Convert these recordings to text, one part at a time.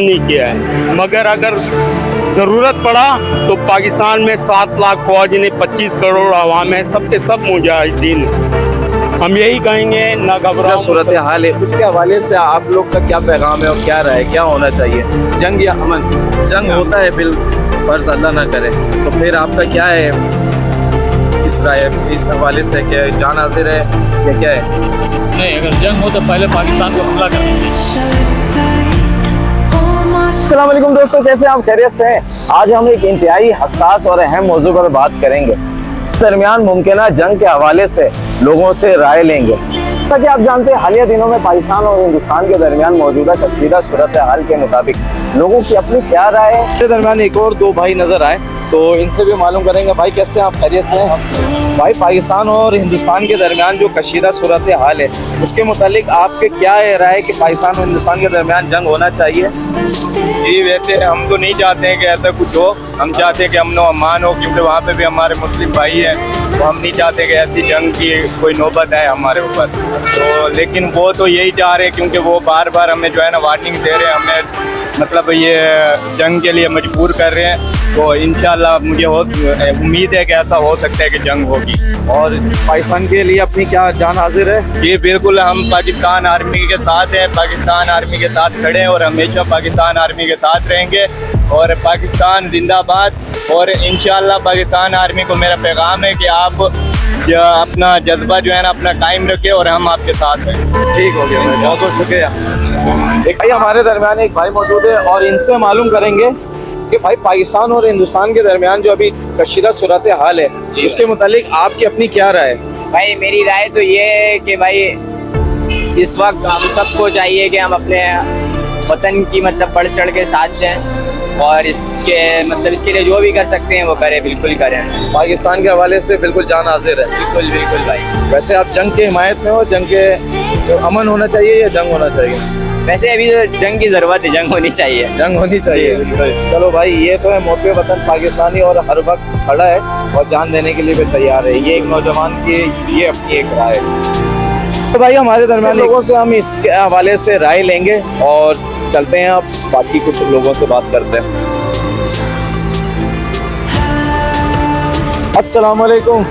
नहीं किया है, मगर अगर जरूरत पड़ा तो पाकिस्तान में 7 लाख फौज ने 25 करोड़ आवाम है, सबके सब मुजाहिदीन। हम यही कहेंगे ना घबराओ। सूरत हाल है उसके हवाले से आप लोग का क्या पैगाम है और क्या राय, क्या होना चाहिए, जंग या अमन? जंग होता है बिल फर्ज अल्लाह ना करे, तो फिर आपका क्या है इस राय, इस हवाले से? क्या जान हाजिर है या क्या है? नहीं, अगर जंग हो तो पहले पाकिस्तान को हमला करना चाहिए। अस्सलाम वालेकुम दोस्तों, कैसे आप खैरियत से हैं? आज हम एक इंतहाई हसास और अहम मौजू पर बात करेंगे। इस दरमियान मुमकिन जंग के हवाले से लोगों से राय लेंगे। जैसा कि आप जानते हैं, हालिया दिनों में पाकिस्तान और हिंदुस्तान के दरमियान मौजूदा कशीदा सूरत हाल के मुताबिक लोगों की अपनी क्या राय है। इसके दरमियान एक और दो भाई नजर आए, तो इनसे भी मालूम करेंगे। भाई कैसे आप खैरियत से हैं? भाई, पाकिस्तान और हिंदुस्तान के दरमियान जो कशीदा सूरत हाल है उसके मुतालिक आपके क्या राय है कि पाकिस्तान और हिंदुस्तान के दरमियान जंग होना चाहिए? जी, वैसे हम तो नहीं चाहते हैं कि ऐसा कुछ हो। हम चाहते हैं कि अमन व अमान हो, क्योंकि वहाँ पे भी हमारे मुस्लिम भाई हैं, तो हम नहीं चाहते कि ऐसी जंग की कोई नौबत आए हमारे ऊपर। तो लेकिन वो तो यही चाह रहे हैं, क्योंकि वो बार बार हमें जो है ना वार्निंग दे रहे हैं, हमें मतलब ये जंग के लिए मजबूर कर रहे हैं। तो इंशाल्लाह मुझे उम्मीद है कि ऐसा हो सकता है कि जंग होगी। और पाकिस्तान के लिए अपनी क्या जान हाजिर है? जी बिल्कुल, हम पाकिस्तान आर्मी के साथ हैं, पाकिस्तान आर्मी के साथ खड़े हैं और हमेशा पाकिस्तान आर्मी के साथ रहेंगे। और पाकिस्तान जिंदाबाद। और इंशाल्लाह पाकिस्तान आर्मी को मेरा पैगाम है कि आप अपना जज्बा जो है ना अपना कायम रखें और हम आपके साथ हैं। ठीक हो गया भाई, बहुत बहुत शुक्रिया। एक भाई हमारे दरमियान एक भाई मौजूद है और इनसे मालूम करेंगे कि भाई पाकिस्तान और हिंदुस्तान के दरमियान जो अभी कशीदा सूरत हाल है उसके मुतालिक आपकी अपनी क्या राय है? भाई मेरी राय तो ये है कि भाई इस वक्त हम सबको चाहिए कि हम अपने वतन की मतलब बढ़ चढ़ के साथ दें और इसके मतलब इसके लिए जो भी कर सकते हैं वो करें, बिल्कुल करें। पाकिस्तान के हवाले से बिल्कुल जान हाजिर है? बिल्कुल बिल्कुल भाई। वैसे आप जंग के हिमायत में हो, जंग के अमन होना चाहिए या जंग होना चाहिए? वैसे अभी तो जंग की जरूरत है, जंग होनी चाहिए। जंग होनी चाहिए, बिल्कुल। चलो भाई, ये तो है मौके वतन पाकिस्तानी और हर वक्त खड़ा है और जान देने के लिए भी तैयार है। ये एक नौजवान की ये अपनी एक राय है। तो भाई हमारे दरमियान लोगों से हम इसके हवाले से राय लेंगे और चलते हैं, अब बाकी कुछ लोगों से बात करते हैं। अस्सलाम वालेकुम,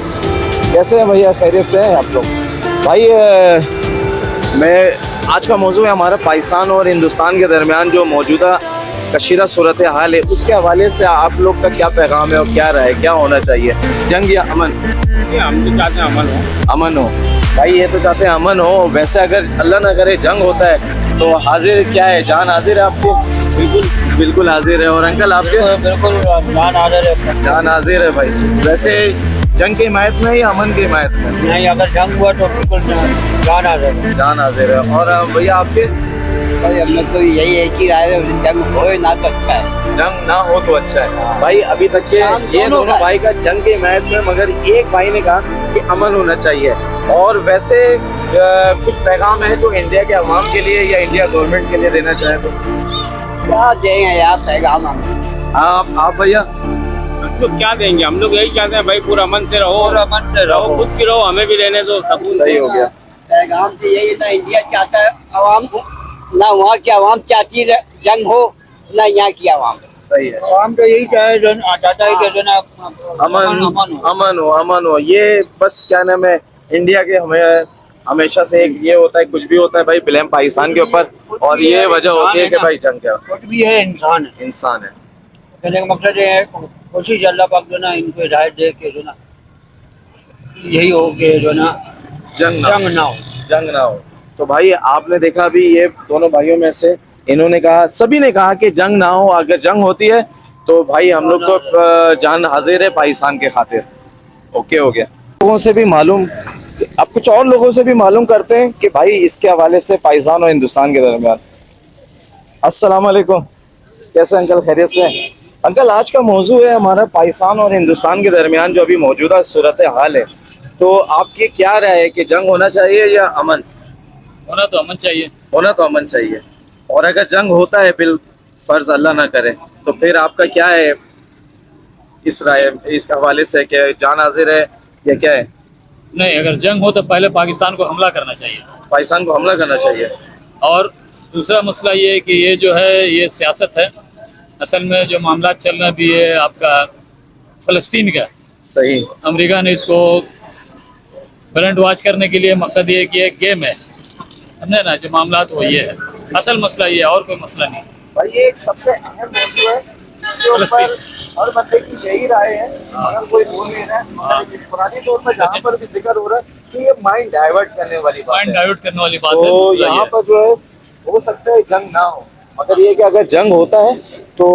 कैसे हैं भैया, खैरियत से हैं आप लोग? भाई मैं आज का मौजू है हमारा पाकिस्तान और हिंदुस्तान के दरमियान जो मौजूदा कशीदा सूरत हाल है उसके हवाले से आप लोग का क्या पैगाम है और क्या राय, क्या होना चाहिए, जंग या अमन? हम तो चाहते हैं अमन हो। अमन हो। भाई ये तो चाहते हैं अमन हो। वैसे अगर अल्लाह ना करे जंग होता है तो हाजिर क्या है, जान हाजिर है आपकी? बिल्कुल बिल्कुल हाजिर है। और अंकल आपके? बिल्कुल जान हाजिर है। जान हाजिर है भाई। वैसे जंग की हिमायत में या अमन की हिमायत में? नहीं, अगर जंग हुआ तो बिल्कुल जान हाजिर है। जान हाजिर है। और भैया आपके? भाई हम लोग तो यही है कि राय जंग हो ना तो अच्छा है। जंग ना हो तो अच्छा है। भाई अभी तक के ये दोनों भाई का जंग की हिमायत में, मगर एक भाई ने कहा कि अमन होना चाहिए। और वैसे कुछ पैगाम है जो इंडिया के अवाम के लिए या इंडिया गवर्नमेंट के लिए देना चाहे तो? क्या देंगे यार पैगाम हम? आप भैया? हम लोग क्या देंगे, हम लोग यही चाहते हैं भाई पूरा अमन से रहो, अमन से रहो, खुद की रहो, हमें भी रहने दो, सकून सही हो गया। पैगाम तो यही ना, इंडिया चाहता है अवाम ना वहाँ की अवाम चाहती है जंग हो, ना यहाँ की अवाम। सही है। आवाम तो यही चाहता है कि जो ना अमन हो। ये बस क्या नाम है, इंडिया के हमें हमेशा से एक ये होता है, कुछ भी होता है भाई ब्लेम पाकिस्तान के ऊपर, और ये वजह होती है कि भाई जंग क्या कुछ भी है, इंसान है। कहने का मकसद ये है, कोशिश अल्लाह पाक जो ना इनको हिदायत दे के जो ना यही हो कि जो ना जंग ना हो। जंग ना हो। तो भाई आपने देखा अभी ये दोनों भाइयों में से इन्होंने कहा, सभी ने कहा कि जंग ना हो। अगर जंग होती है तो भाई हम लोग तो जान हाजिर है पाकिस्तान के खातिर। ओके हो गया। लोगों से भी मालूम, अब कुछ और लोगों से भी मालूम करते हैं कि भाई इसके हवाले से पाकिस्तान और हिंदुस्तान के दरमियान। अस्सलाम वालेकुम, कैसे अंकल, खैरियत से? अंकल आज का मौजू है हमारा पाकिस्तान और हिंदुस्तान के दरमियान जो अभी मौजूदा सूरत हाल है, तो आपकी क्या राय है कि जंग होना चाहिए या अमन? होना तो अमन चाहिए। होना तो अमन चाहिए। और अगर जंग होता है बिल फर्ज अल्लाह ना करे, तो फिर आपका क्या है इस राय, इसके हवाले से? क्या जान हाजिर है या क्या है? नहीं, अगर जंग हो तो पहले पाकिस्तान को हमला करना चाहिए। पाकिस्तान को हमला करना चाहिए। और दूसरा मसला ये है कि ये जो है ये सियासत है। असल में जो मामला चल रहा है अभी ये आपका फ़लस्तीन का, सही। अमेरिका ने इसको ब्रेंड वॉच करने के लिए मकसद ये कि एक गेम है, समझे ना। जो मामला वो ये है, असल मसला ये है और कोई मसला नहीं। भाई ये एक सबसे अहम मौजू है जिसके ऊपर हर बंदे की यही राय है। अगर कोई बोल नहीं रहा है, मगर पुराने तौर पर जहाँ पर भी जिक्र हो रहा है तो ये माइंड डाइवर्ट करने वाली बात माइंड है। डाइवर्ट करने वाली बात है। तो मसला ये यहाँ है। पर जो है हो सकता है जंग ना हो, मगर ये कि अगर जंग होता है तो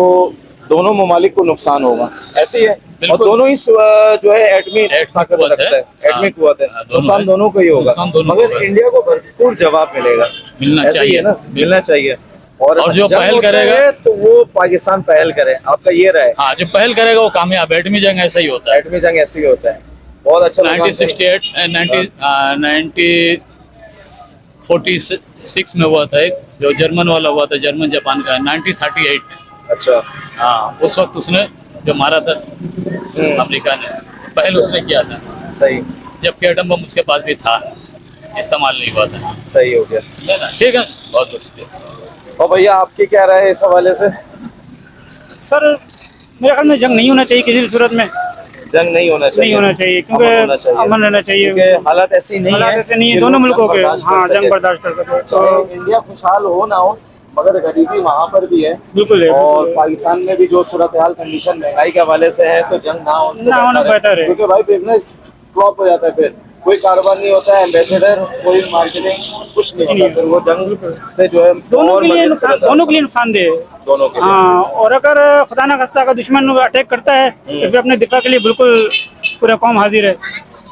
दोनों ममालिक को नुकसान होगा, ऐसे ही है। और बिल्कुल। दोनों ही जो है एटमी ताकत कुव्वत रखता है, है। एटमी हाँ, कुव्वत है, दोनों नुकसान है। दोनों को ही होगा, नुकसान दोनों को मगर होगा। इंडिया को भरपूर जवाब मिलेगा, मिलना ऐसे ही चाहिए है ना, मिलना चाहिए। और जो जंग पहल होता करेगा है तो वो पाकिस्तान पहल करे, आपका ये राय? हाँ, जो पहल करेगा वो कामयाब। एटमी जंग ऐसा ही होता है। एटमी जंग ऐसे ही होता है। बहुत अच्छा लगा। 1968 1946 में हुआ था एक, जो जर्मन वाला हुआ था, जर्मन जापान का 1938। अच्छा। हाँ, उस वक्त उसने जो मारा था अमेरिका ने, पहल उसने किया था, सही। जबकि एटम बम उसके पास भी था, इस्तेमाल नहीं हुआ था। सही हो गया। है ना? ठीक है, बहुत बहुत शुक्रिया। और भैया आपकी क्या राय है इस हवाले से? सर मेरे ख्याल में जंग नहीं होना चाहिए किसी भी सूरत में, जंग नहीं होना चाहिए, नहीं होना चाहिए, क्योंकि अमन होना चाहिए। अमन रहना चाहिए। क्योंकि हालात ऐसी नहीं हालात है ऐसे नहीं है कि दोनों लोग मुल्कों जंग के। बर्दाश्त कर हाँ, सके। जंग बर्दाश्त कर सके तो चाहे इंडिया खुशहाल हो ना हो, मगर गरीबी वहाँ पर भी है। बिल्कुल है, और बिल्कुल है। पाकिस्तान में भी जो सूरत हाल कंडीशन महंगाई के हवाले से है, तो जंग ना हो तो ना होना बेहतर है। क्योंकि भाई बिजनेस फ्लॉप हो जाता है, फिर कोई कारोबार नहीं होता है, एम्बेसडर कोई मार्केटिंग कुछ नहीं होता, फिर वो जंग से जो है दोनों और के लिए मजीद नुकसान, सूरत दोनों के लिए नुकसानदेह है। दोनों के लिए। हाँ, और अगर खुदा न खास्ता अगर दुश्मन अटैक करता है तो फिर अपने दिफा के लिए बिल्कुल पूरा कौम हाजिर है।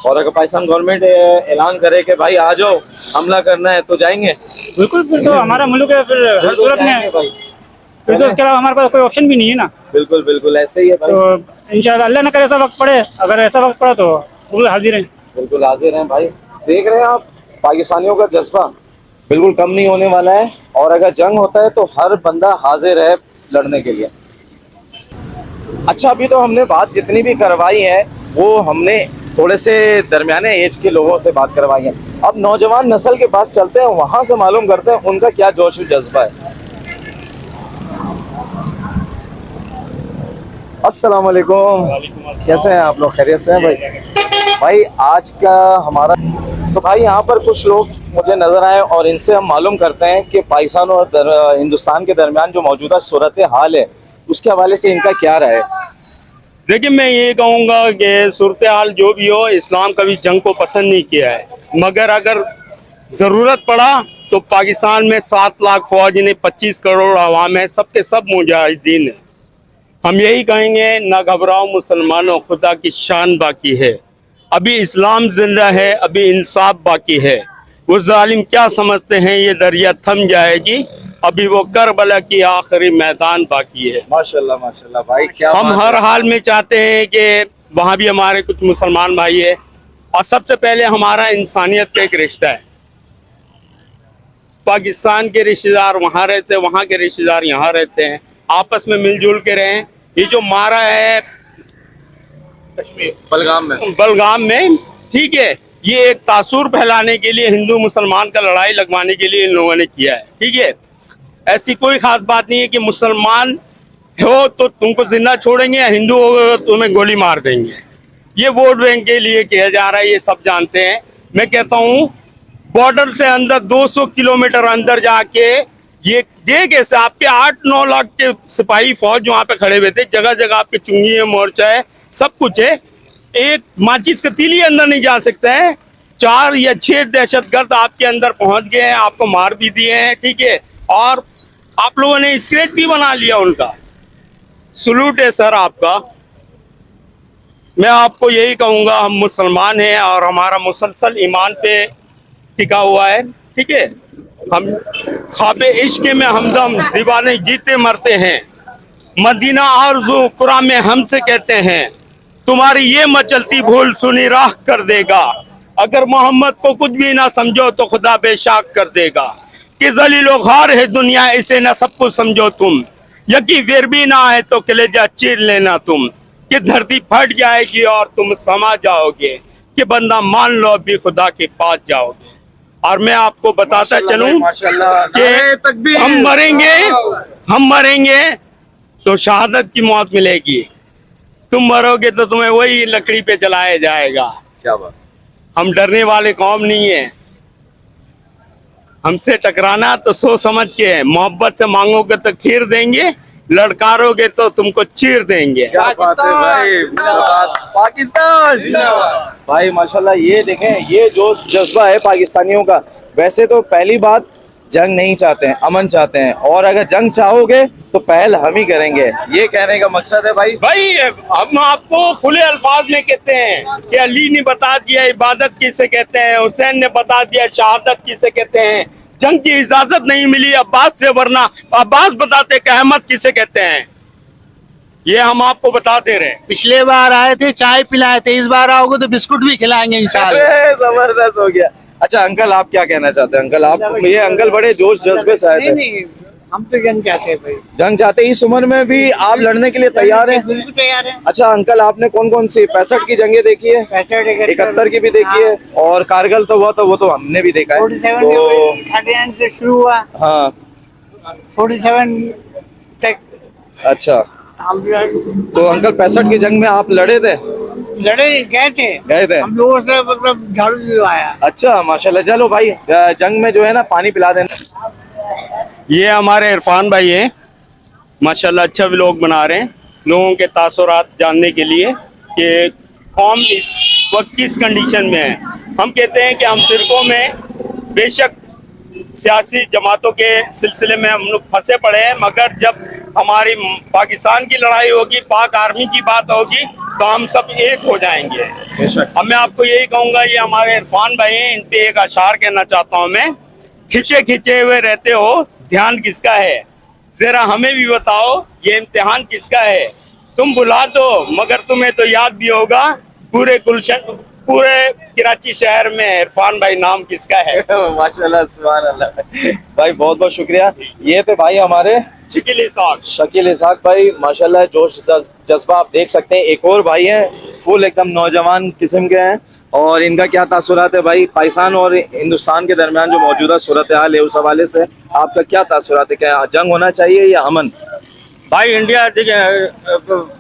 और अगर पाकिस्तान गवर्नमेंट ऐलान करे कि भाई आ जाओ हमला करना है तो जाएंगे, बिल्कुल, फिर तो हमारा मुल्क है, फिर हर बिल्कुल सूरत जाएंगे में भाई। फिर तो उसके अलावा हमारे पास कोई ऑप्शन भी नहीं है ना। बिल्कुल बिल्कुल ऐसे ही है भाई। तो इंशाल्लाह अल्लाह न करे ऐसा वक्त पड़े, अगर ऐसा वक्त पड़ा तो बिल्कुल हाजिर हैं। बिल्कुल हाजिर हैं भाई। देख रहे हैं आप, पाकिस्तानियों का जज्बा बिल्कुल कम नहीं होने वाला है, और अगर जंग होता है तो हर बंदा हाजिर है लड़ने के लिए। अच्छा, अभी तो हमने बात जितनी भी करवाई है वो हमने थोड़े से दरमियाने एज के लोगों से बात करवाई है। अब नौजवान नस्ल के पास चलते हैं, वहां से मालूम करते हैं उनका क्या जोश व जज्बा है। अस्सलाम वालेकुम, कैसे हैं आप लोग? खैरियत से हैं भाई? भाई आज का हमारा तो भाई यहाँ पर कुछ लोग मुझे नजर आए और इनसे हम मालूम करते हैं कि पाकिस्तान और हिंदुस्तान के दरमियान जो मौजूदा सूरत हाल है उसके हवाले से इनका क्या राय है। देखिए, मैं ये कहूँगा कि सूरत हाल जो भी हो, इस्लाम कभी जंग को पसंद नहीं किया है, मगर अगर ज़रूरत पड़ा तो पाकिस्तान में 7 लाख फौज ने 25 करोड़ आवाम है, सबके सब मुजाहिदीन है। हम यही कहेंगे, ना घबराओ मुसलमानों, खुदा की शान बाकी है, अभी इस्लाम जिंदा है, अभी इंसाफ बाकी है। वो जालिम क्या समझते हैं ये दरिया थम जाएगी, अभी वो करबला की आखिरी मैदान बाकी है। माशाल्लाह माशाल्लाह भाई, क्या हम बात हर है। हाल में चाहते हैं कि वहाँ भी हमारे कुछ मुसलमान भाई है, और सबसे पहले हमारा इंसानियत का एक रिश्ता है। पाकिस्तान के रिश्तेदार वहाँ रहते हैं, वहाँ के रिश्तेदार यहाँ रहते हैं, आपस में मिलजुल के रहें। ये जो मारा है बलगाम में, ठीक है, ये एक तासुर फैलाने के लिए, हिंदू मुसलमान का लड़ाई लगवाने के लिए इन लोगों ने किया है, ठीक है। ऐसी कोई खास बात नहीं है कि मुसलमान हो तो तुमको जिंदा छोड़ेंगे, या हिंदू हो तो तुम्हें गोली मार देंगे। ये वोट बैंक के लिए किया जा रहा है, ये सब जानते हैं। मैं कहता हूँ बॉर्डर से अंदर 200 किलोमीटर अंदर जाके ये कैसे आपके 8-9 लाख के सिपाही फौज वहाँ पे खड़े हुए थे, जगह जगह आपके चुंगी है, मोर्चा है, सब कुछ है। एक माचिस का तीली अंदर नहीं जा सकता है। 4 या 6 दहशतगर्द आपके अंदर पहुंच गए हैं, आपको मार भी दिए हैं, ठीक है, और आप लोगों ने स्क्रेच भी बना लिया उनका। सलूट है सर आपका। मैं आपको यही कहूँगा, हम मुसलमान हैं और हमारा मुसलसल ईमान पे टिका हुआ है, ठीक है। हम ख्वाबे इश्क में हमदम दीवाने जीते मरते हैं, मदीना आरज़ू कुरान में हमसे कहते हैं, तुम्हारी ये मचलती भूल सुनी राह कर देगा, अगर मोहम्मद को कुछ भी ना समझो तो खुदा बेशाक कर देगा, कि ज़लीलो ख़ार है दुनिया इसे ना सब कुछ समझो तुम, यकी फिर भी ना आए तो कलेजा चीर लेना तुम, कि धरती फट जाएगी और तुम समा जाओगे, कि बंदा मान लो भी खुदा के पास जाओगे। और मैं आपको बताता चलूं माशाल्लाह कि हम मरेंगे तो शहादत की मौत मिलेगी। तुम मरोगे तो तुम्हें वही लकड़ी पे जलाया जाएगा। क्या बात। हम डरने वाले कौम नहीं है। हमसे टकराना तो सोच समझ के है। मोहब्बत से मांगोगे तो खीर देंगे, लड़कारोगे तो तुमको चीर देंगे। क्या बात है भाई, पाकिस्तान भाई माशाल्लाह। ये देखें, ये जो जज्बा है पाकिस्तानियों का। वैसे तो पहली बात जंग नहीं चाहते हैं, अमन चाहते हैं, और अगर जंग चाहोगे तो पहल हम ही करेंगे, ये कहने का मकसद है भाई। भाई हम आपको खुले अल्फाज में कहते हैं कि अली ने बता दिया इबादत किसे कहते हैं, हुसैन ने बता दिया शहादत किसे कहते हैं। जंग की इजाजत नहीं मिली अब्बास से, वरना अब्बास बताते कि अहमद किसे कहते हैं। ये हम आपको बताते रहे। पिछले बार आए थे चाय पिलाए थे, इस बार आओगे तो बिस्कुट भी खिलाएंगे इंशाल्लाह। जबरदस्त हो गया। अच्छा अंकल, आप क्या कहना चाहते हैं? अंकल, आप ये अंकल बड़े जोश जज्बे से आए थे। नहीं, हम तो जंग चाहते हैं भाई। जंग चाहते, इस उम्र में भी आप लड़ने के लिए तैयार हैं? बिल्कुल तैयार है। अच्छा अंकल, आपने कौन कौन सी 65 की जंगें देखी है? 71 की भी देखी है, और कारगिल तो हुआ, तो वो तो हमने भी देखा है। 47 से शुरू हुआ, हाँ 47 तक अच्छा। हम तो अंकल 65 की जंग में आप लड़े थे? लड़े गए थे हम लोगों से, मतलब झाड़ू दिलवाया। अच्छा माशाल्लाह। चलो भाई, जंग में जो है ना पानी पिला देना। ये हमारे इरफान भाई हैं, माशाल्लाह अच्छा व्लॉग बना रहे हैं लोगों के तासुरात जानने के लिए कि कौम इस वक्त किस कंडीशन में है। हम कहते हैं कि हम फिरकों में बेशक सियासी जमातों के सिलसिले में हम लोग फंसे पड़े हैं, मगर जब हमारी पाकिस्तान की लड़ाई होगी, पाक आर्मी की बात होगी, तो हम सब एक हो जाएंगे। अब मैं आपको यही कहूँगा, ये हमारे इरफान भाई हैं, इन पे एक अशार कहना चाहता हूँ मैं। खिंचे खिंचे हुए रहते हो, ध्यान किसका है? जरा हमें भी बताओ, ये इम्तिहान किसका है? तुम बुला दो मगर तुम्हें तो याद भी होगा, पूरे गुलशन पूरे कराची शहर में इरफान भाई नाम किसका है? माशाल्लाह, सुभान अल्लाह भाई, बहुत बहुत शुक्रिया। ये थे भाई हमारे शकील इसाक भाई, माशाल्लाह जोश जज्बा आप देख सकते हैं। एक और भाई हैं, फुल एकदम नौजवान किस्म के हैं, और इनका क्या तासुरात है भाई पाकिस्तान और हिंदुस्तान के दरमियान जो मौजूदा सूरत हाल है, उस हवाले से आपका क्या तासुरात है? क्या जंग होना चाहिए या अमन? भाई इंडिया, देखिए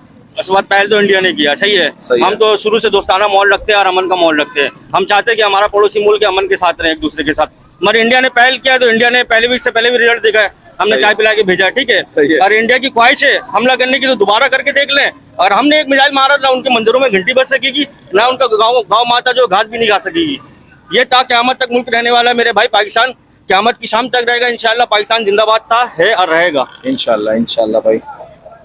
इस बात पहल तो इंडिया ने किया, सही है। हम तो शुरू से दोस्ताना माहौल रखते हैं और अमन का माहौल रखते हैं। हम चाहते हैं कि हमारा पड़ोसी मुल्क अमन के साथ रहे, एक दूसरे के साथ। मगर इंडिया ने पहल किया तो इंडिया ने पहले भी, इससे पहले भी रिजल्ट देखा है, हमने चाय पिला के भेजा, ठीक है। और इंडिया की ख्वाहिश है हमला करने की, तो दोबारा करके देख लें। और हमने एक मिसाइल मारा था, उनके मंदिरों में घंटी बज सकेगी ना, उनका गाँव माता जो घास भी नहीं खा सकेगी। ये था क़यामत तक मुल्क रहने वाला मेरे भाई पाकिस्तान, क़यामत की शाम तक रहेगा इंशाल्लाह। पाकिस्तान जिंदाबाद था, है और रहेगा इंशाल्लाह इंशाल्लाह।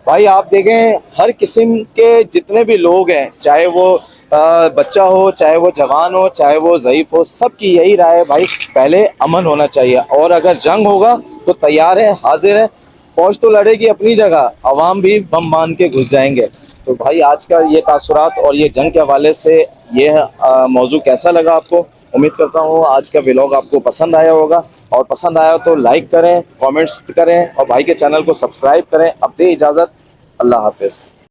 भाई आप देखें, हर किस्म के जितने भी लोग हैं, चाहे वो बच्चा हो, चाहे वो जवान हो, चाहे वो ज़ईफ़ हो, सबकी यही राय है भाई, पहले अमन होना चाहिए। और अगर जंग होगा तो तैयार है, हाजिर है। फौज तो लड़ेगी अपनी जगह, अवाम भी बम बांध के घुस जाएंगे। तो भाई आज का ये तासुरात और ये जंग के हवाले से ये मौजू कैसा लगा आपको? उम्मीद करता हूँ आज का व्लॉग आपको पसंद आया होगा, और पसंद आया तो लाइक करें, कमेंट्स करें, और भाई के चैनल को सब्सक्राइब करें। अब दे इजाज़त, अल्लाह हाफिज़।